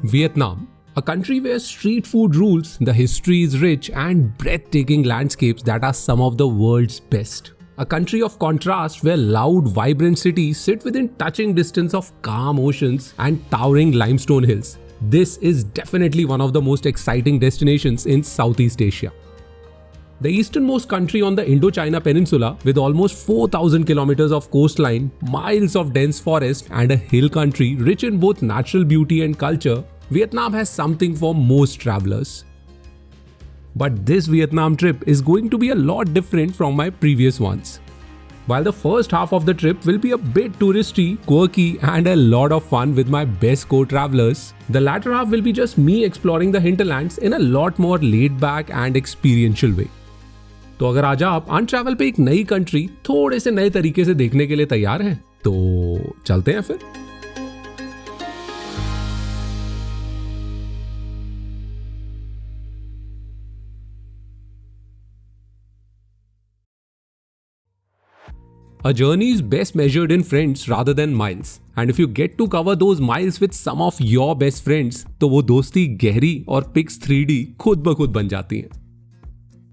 Vietnam, a country where street food rules, the history is rich, and breathtaking landscapes that are some of the world's best. A country of contrast where loud, vibrant cities sit within touching distance of calm oceans and towering limestone hills. This is definitely one of the most exciting destinations in Southeast Asia. The easternmost country on the Indochina Peninsula, with almost 4,000 kilometers of coastline, miles of dense forest, and a hill country rich in both natural beauty and culture, Vietnam has something for most travelers. But this Vietnam trip is going to be a lot different from my previous ones. While the first half of the trip will be a bit touristy, quirky, and a lot of fun with my best co-travelers, the latter half will be just me exploring the hinterlands in a lot more laid-back and experiential way. तो अगर आज आप अनट्रैवल पे एक नई country थोड़े से नए तरीके से देखने के लिए तैयार हैं, तो चलते हैं फिर। A journey is best measured in friends rather than miles. And if you get to cover those miles with some of your best friends, तो वो दोस्ती गहरी और pics 3D खुद ब खुद बन जाती हैं।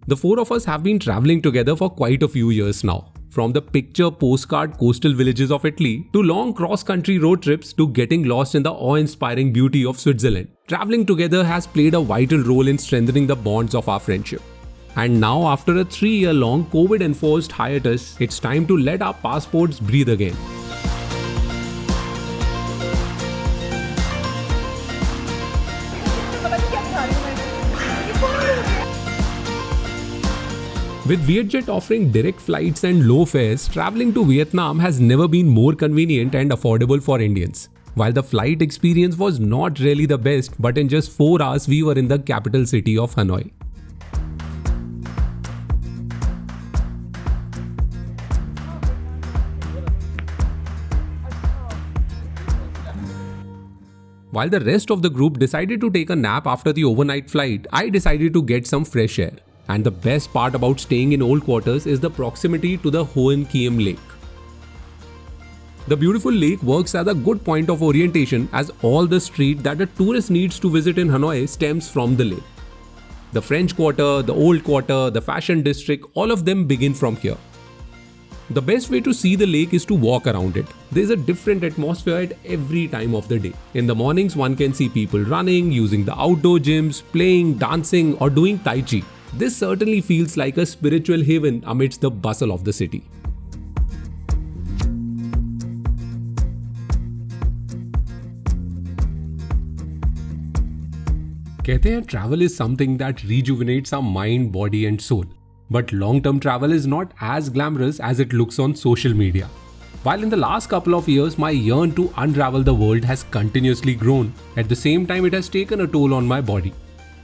The four of us have been traveling together for quite a few years now. From the picture postcard coastal villages of Italy to long cross-country road trips to getting lost in the awe-inspiring beauty of Switzerland, traveling together has played a vital role in strengthening the bonds of our friendship. And now, after a 3-year-long COVID-enforced hiatus, it's time to let our passports breathe again. With Vietjet offering direct flights and low fares, traveling to Vietnam has never been more convenient and affordable for Indians. While the flight experience was not really the best, but in just 4 hours we were in the capital city of Hanoi. While the rest of the group decided to take a nap after the overnight flight, I decided to get some fresh air. And the best part about staying in old quarters is the proximity to the Hoan Kiem Lake. The beautiful lake works as a good point of orientation as all the street that a tourist needs to visit in Hanoi stems from the lake. The French Quarter, the Old Quarter, the Fashion District, all of them begin from here. The best way to see the lake is to walk around it. There is a different atmosphere at every time of the day. In the mornings, one can see people running, using the outdoor gyms, playing, dancing, or doing Tai Chi. This certainly feels like a spiritual haven amidst the bustle of the city. कहते हैं travel is something that rejuvenates our mind, body and soul. But long-term travel is not as glamorous as it looks on social media. While in the last couple of years, my yearn to unravel the world has continuously grown, at the same time it has taken a toll on my body.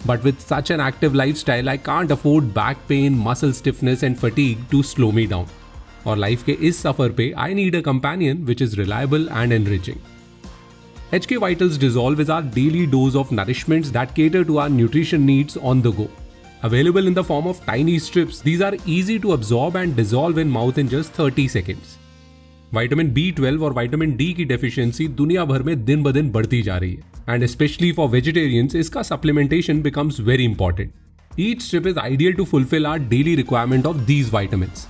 But with such an active lifestyle, I can't afford back pain, muscle stiffness and fatigue to slow me down. और life के इस सफर पे I need a companion which is reliable and enriching. HK Vitals Dissolve is our daily dose of nourishments that cater to our nutrition needs on the go. Available in the form of tiny strips, these are easy to absorb and dissolve in mouth in just 30 seconds. Vitamin B12 और vitamin D की deficiency दुनिया भर में दिन ब दिन बढ़ती जा रही है. And especially for vegetarians, इसका supplementation becomes very important. Each strip is ideal to fulfill our daily requirement of these vitamins.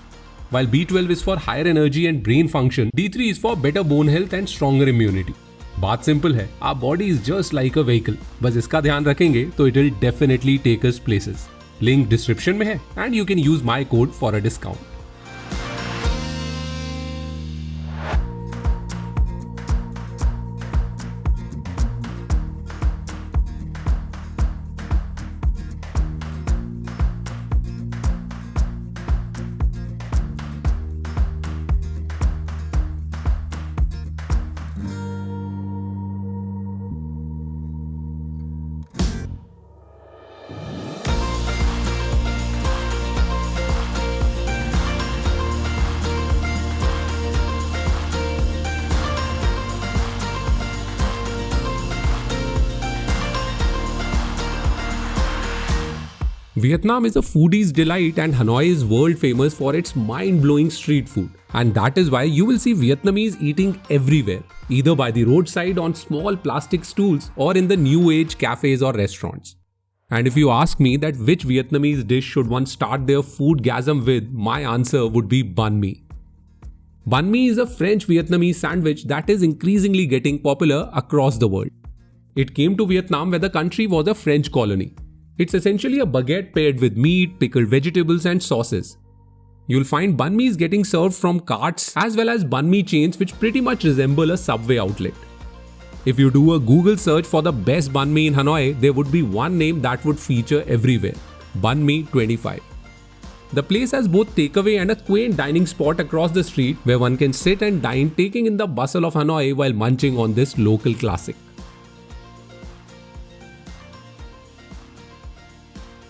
While B12 is for higher energy and brain function, D3 is for better bone health and stronger immunity. बात simple है, our body is just like a vehicle. बस इसका ध्यान रखेंगे तो it will definitely take us places. Link description में है and you can use my code for a discount. Vietnam is a foodie's delight and Hanoi is world famous for its mind-blowing street food. And that is why you will see Vietnamese eating everywhere, either by the roadside on small plastic stools or in the new age cafes or restaurants. And if you ask me that which Vietnamese dish should one start their foodgasm with, my answer would be banh mi. Banh mi is a French Vietnamese sandwich that is increasingly getting popular across the world. It came to Vietnam where the country was a French colony. It's essentially a baguette paired with meat, pickled vegetables and sauces. You'll find banh mi's getting served from carts as well as banh mi chains which pretty much resemble a subway outlet. If you do a Google search for the best banh mi in Hanoi, there would be one name that would feature everywhere: Banh Mi 25. The place has both takeaway and a quaint dining spot across the street where one can sit and dine, taking in the bustle of Hanoi while munching on this local classic.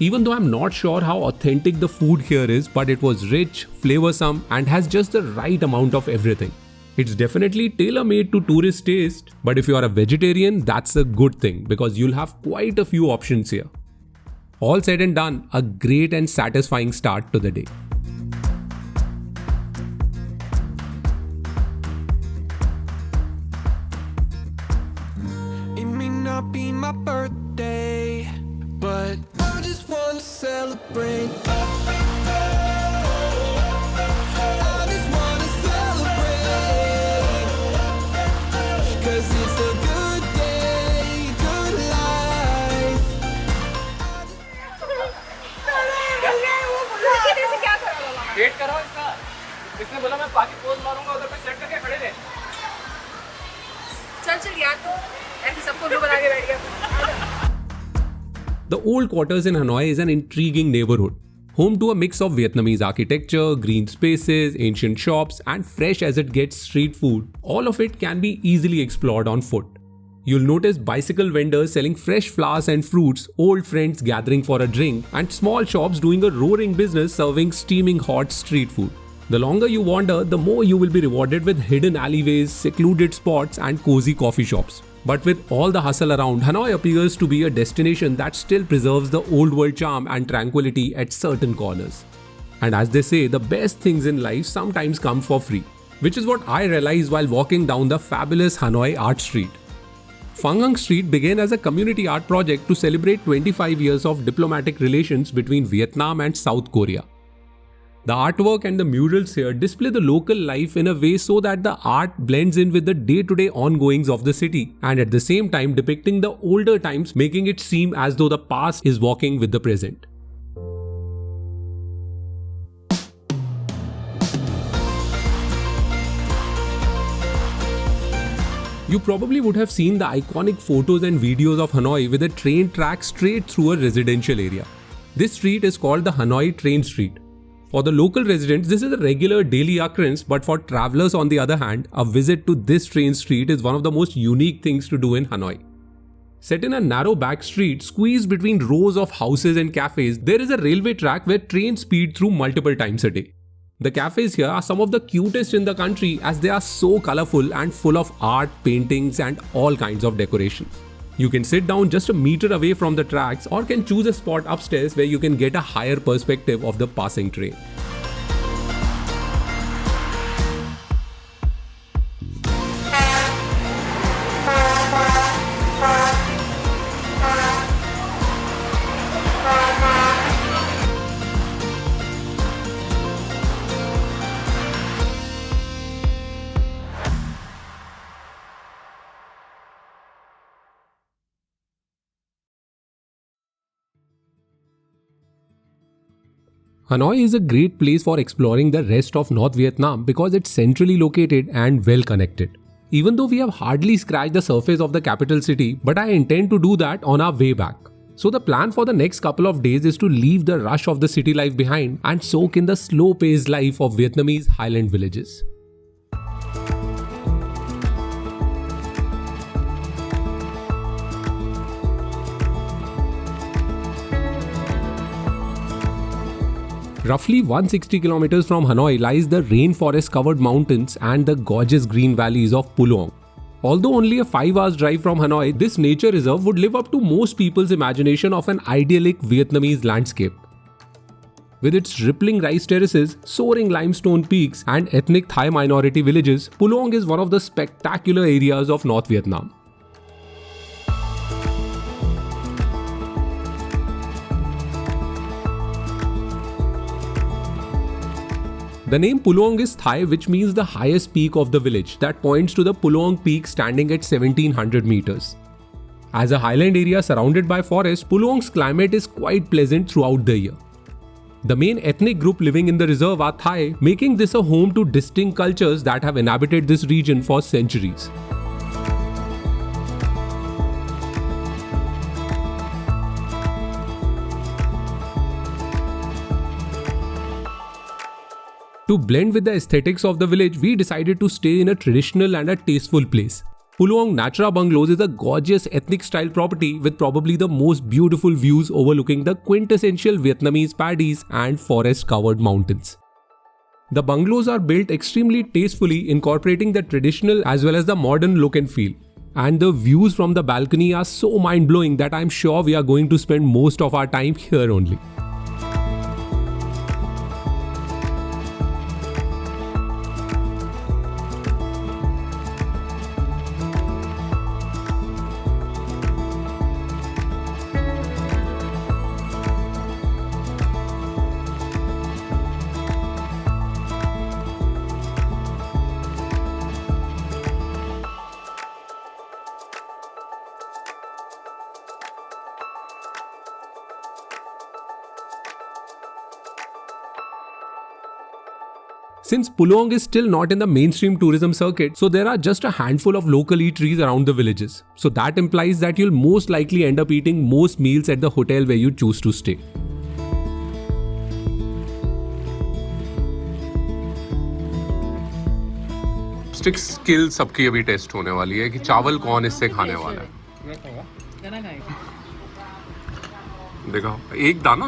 Even though I'm not sure how authentic the food here is, but it was rich, flavoursome and has just the right amount of everything. It's definitely tailor-made to tourist taste, but if you are a vegetarian, that's a good thing because you'll have quite a few options here. All said and done, a great and satisfying start to the day. It may not be my birthday, but I just want to celebrate. I just want to celebrate, 'cause it's a good day, good life. Wait करो इसका। इसने बोला मैं बाकी pose मारूंगा, उधर पे set करके खड़े रहे। चल यार, तो ऐसे सबको भी बना के बैठ गया। The Old Quarters in Hanoi is an intriguing neighborhood, home to a mix of Vietnamese architecture, green spaces, ancient shops, and fresh as it gets street food. All of it can be easily explored on foot. You'll notice bicycle vendors selling fresh flowers and fruits, old friends gathering for a drink, and small shops doing a roaring business serving steaming hot street food. The longer you wander, the more you will be rewarded with hidden alleyways, secluded spots, and cozy coffee shops. But with all the hustle around, Hanoi appears to be a destination that still preserves the old world charm and tranquility at certain corners. And as they say, the best things in life sometimes come for free, which is what I realized while walking down the fabulous Hanoi Art Street. Phang Ang Street began as a community art project to celebrate 25 years of diplomatic relations between Vietnam and South Korea. The artwork and the murals here display the local life in a way so that the art blends in with the day-to-day ongoings of the city and at the same time depicting the older times, making it seem as though the past is walking with the present. You probably would have seen the iconic photos and videos of Hanoi with a train track straight through a residential area. This street is called the Hanoi Train Street. For the local residents, this is a regular daily occurrence, but for travelers on the other hand, a visit to this train street is one of the most unique things to do in Hanoi. Set in a narrow back street, squeezed between rows of houses and cafes, there is a railway track where trains speed through multiple times a day. The cafes here are some of the cutest in the country as they are so colorful and full of art, paintings and all kinds of decorations. You can sit down just a meter away from the tracks or can choose a spot upstairs where you can get a higher perspective of the passing train. Hanoi is a great place for exploring the rest of North Vietnam because it's centrally located and well connected. Even though we have hardly scratched the surface of the capital city, but I intend to do that on our way back. So the plan for the next couple of days is to leave the rush of the city life behind and soak in the slow-paced life of Vietnamese highland villages. Roughly 160 kilometers from Hanoi lies the rainforest-covered mountains and the gorgeous green valleys of LUONG. Although only a 5 hours drive from Hanoi, this nature reserve would live up to most people's imagination of an idyllic Vietnamese landscape. With its rippling rice terraces, soaring limestone peaks, and ethnic Thai minority villages, Pulong is one of the spectacular areas of North Vietnam. The name Pulong is Thai, which means the highest peak of the village, that points to the Pulong Peak standing at 1700 meters. As a highland area surrounded by forest, Pulong's climate is quite pleasant throughout the year. The main ethnic group living in the reserve are Thai, making this a home to distinct cultures that have inhabited this region for centuries. To blend with the aesthetics of the village, we decided to stay in a traditional and a tasteful place. Pulong Natra Bungalows is a gorgeous ethnic style property with probably the most beautiful views overlooking the quintessential Vietnamese paddies and forest covered mountains. The bungalows are built extremely tastefully, incorporating the traditional as well as the modern look and feel. And the views from the balcony are so mind blowing that I'm sure we are going to spend most of our time here only. Since Pulong is still not in the mainstream tourism circuit, so there are just a handful of local eateries around the villages. So that implies that you'll most likely end up eating most meals at the hotel where you choose to stay. Stick skill सबकी अभी test होने वाली है कि चावल कौन इससे खाने वाला है. खाना खाएगा. देखो एक दाना.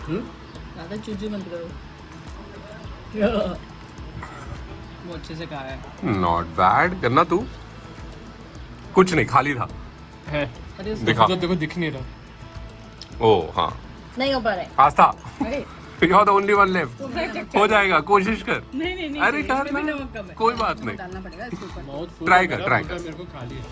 ज़्यादा चूचू मत करो. वो अच्छे से खाया है. Not bad. करना तू कुछ नहीं, खाली था. है अरे उसको दिखा. देखो दिख नहीं रहा. ओ हाँ, नहीं हो पा रहा है. आस्था. अरे you are the only one left. हो जाएगा, कोशिश कर. नहीं अरे कर ना, कोई बात नहीं. डालना पड़ेगा इसके ऊपर. बहुत फुल Try है कर, मेरा, try पूरा कर. मेरे को खाली है.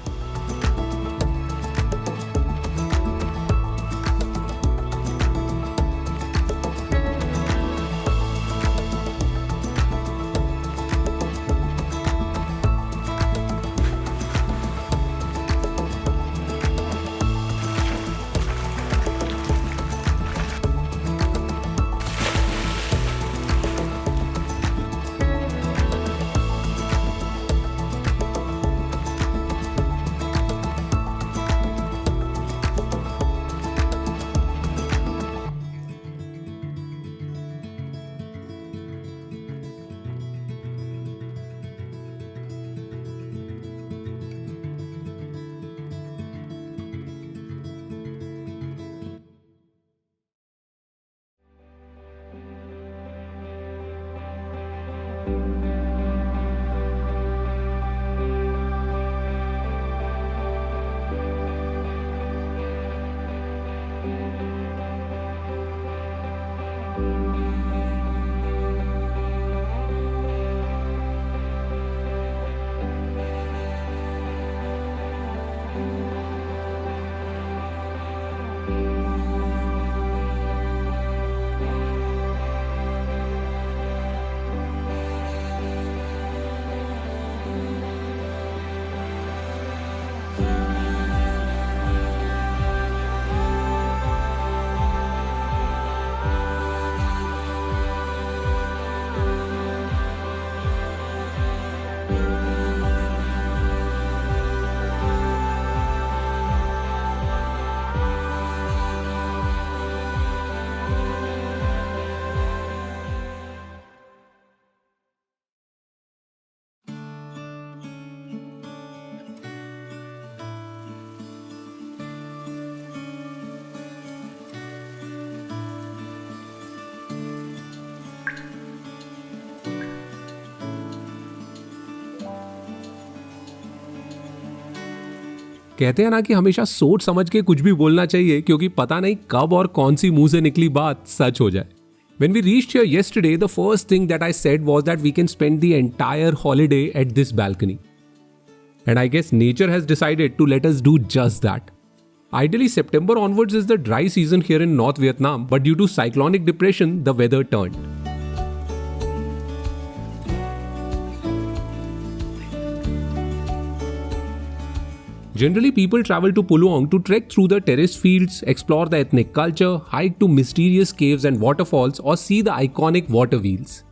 कहते हैं ना कि हमेशा सोच समझ के कुछ भी बोलना चाहिए क्योंकि पता नहीं कब और कौन सी मुंह से निकली बात सच हो जाए. When we reached here yesterday, the first thing that I said was that we can spend the entire holiday at this balcony. And I guess nature has decided to let us do just that. Ideally, September onwards is the dry season here in North Vietnam, but due to cyclonic depression, the weather turned. Generally, people travel to Luong to trek through the terrace fields, explore the ethnic culture, hike to mysterious caves and waterfalls, or see the iconic water wheels.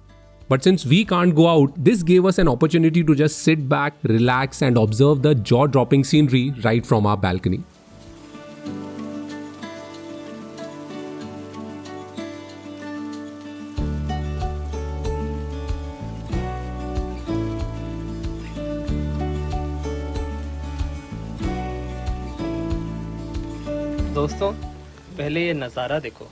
But since we can't go out, this gave us an opportunity to just sit back, relax, and observe the jaw-dropping scenery right from our balcony. दोस्तों पहले ये नज़ारा देखो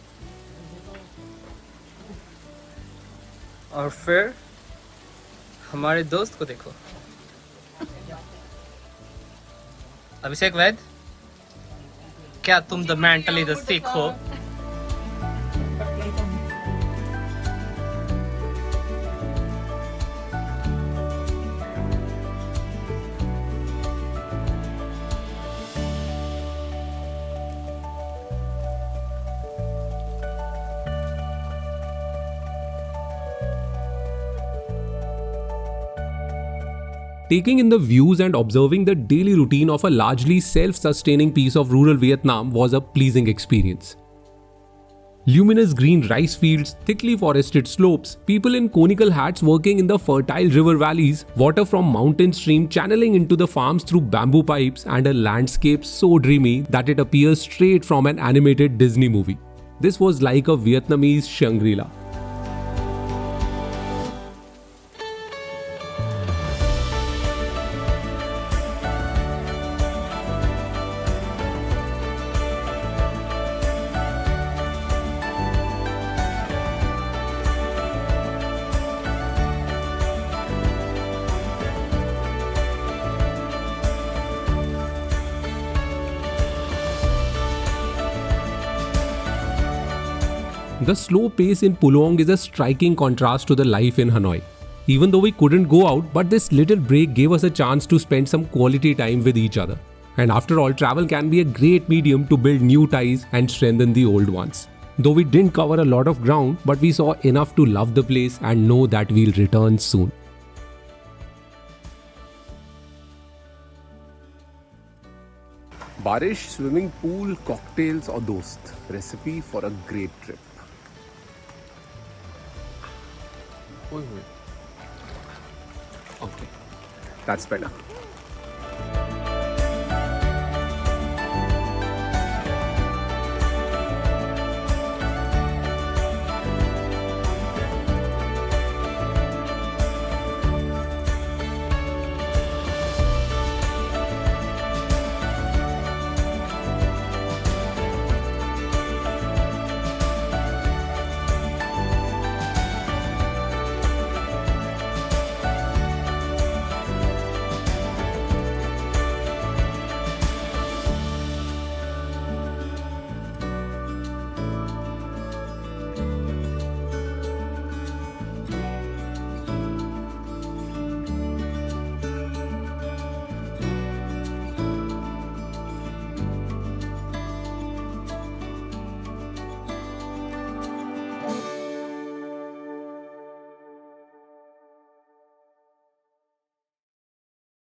और फिर हमारे दोस्त को देखो. अभिषेक वैद, क्या तुम द मेंटली द सिक हो? Taking in the views and observing the daily routine of a largely self-sustaining piece of rural Vietnam was a pleasing experience. Luminous green rice fields, thickly forested slopes, people in conical hats working in the fertile river valleys, water from mountain stream channeling into the farms through bamboo pipes, and a landscape so dreamy that it appears straight from an animated Disney movie. This was like a Vietnamese Shangri-La. The slow pace in Luong is a striking contrast to the life in Hanoi. Even though we couldn't go out, but this little break gave us a chance to spend some quality time with each other. And after all, travel can be a great medium to build new ties and strengthen the old ones. Though we didn't cover a lot of ground, but we saw enough to love the place and know that we'll return soon. बारिश, swimming pool, cocktails और दोस्त. Recipe for a great trip. Okay, that's better.